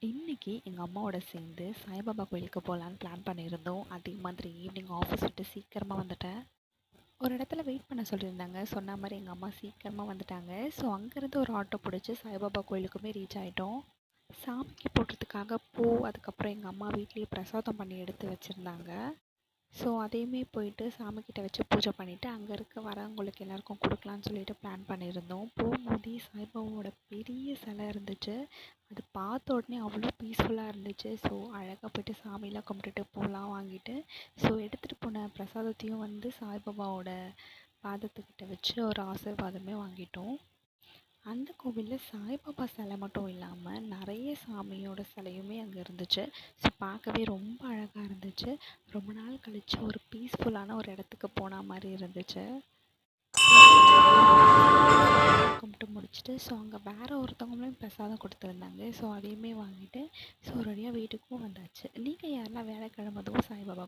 இன்னைக்கு எங்கள் அம்மாவோட சேர்ந்து சாய்பாபா கோயிலுக்கு போகலான்னு பிளான் பண்ணியிருந்தோம். அதே மாதிரி ஈவினிங் ஆஃபீஸ் விட்டு சீக்கிரமாக வந்துட்டேன். ஒரு இடத்துல வெயிட் பண்ண சொல்லியிருந்தாங்க. சொன்ன மாதிரி எங்கள் அம்மா சீக்கிரமாக வந்துட்டாங்க. ஸோ அங்கேருந்து ஒரு ஆட்டோ பிடிச்சி சாய்பாபா கோயிலுக்குமே ரீச் ஆகிட்டோம். சாமிக்கு போடுறதுக்காக பூ, அதுக்கப்புறம் எங்கள் அம்மா வீட்லேயே பிரசாதம் பண்ணி எடுத்து வச்சுருந்தாங்க. ஸோ அதையுமே போயிட்டு சாமிக்கிட்ட வச்சு பூஜை பண்ணிவிட்டு அங்கே இருக்க வரவங்களுக்கு எல்லாருக்கும் கொடுக்கலான்னு சொல்லிட்டு பிளான் பண்ணியிருந்தோம். போகும்போதே சாய்பாபாவோட பெரிய சிலை இருந்துச்சு. அது பார்த்த உடனே அவ்வளோ பீஸ்ஃபுல்லாக இருந்துச்சு. ஸோ அழகாக போய்ட்டு சாமிலாம் கும்பிட்டுட்டு பூலாம் வாங்கிட்டு, ஸோ எடுத்துகிட்டு போன பிரசாதத்தையும் சாய்பாபாவோட பாதத்துக்கிட்ட வச்சு ஒரு ஆசீர்வாதமே வாங்கிட்டோம். அந்த கோவிலில் சாய்பாபா சிலை மட்டும் இல்லாமல் நிறைய சாமியோட சிலையுமே அங்கே இருந்துச்சு. ஸோ பார்க்கவே ரொம்ப அழகாக இருந்துச்சு. ரொம்ப நாள் கழித்து ஒரு பீஸ்ஃபுல்லான ஒரு இடத்துக்கு போன மாதிரி இருந்துச்சு. கும்பிட்டு முடிச்சுட்டு ஸோ அங்கே வேறு ஒருத்தவங்களும் பிரசாதம் கொடுத்துருந்தாங்க. ஸோ அதையுமே வாங்கிட்டு ஸோ ரெடியாக வீட்டுக்கும் வந்தாச்சு. நீங்கள் யாரெல்லாம் வியாழக்கிழமை அதுவும் சாய்பாபா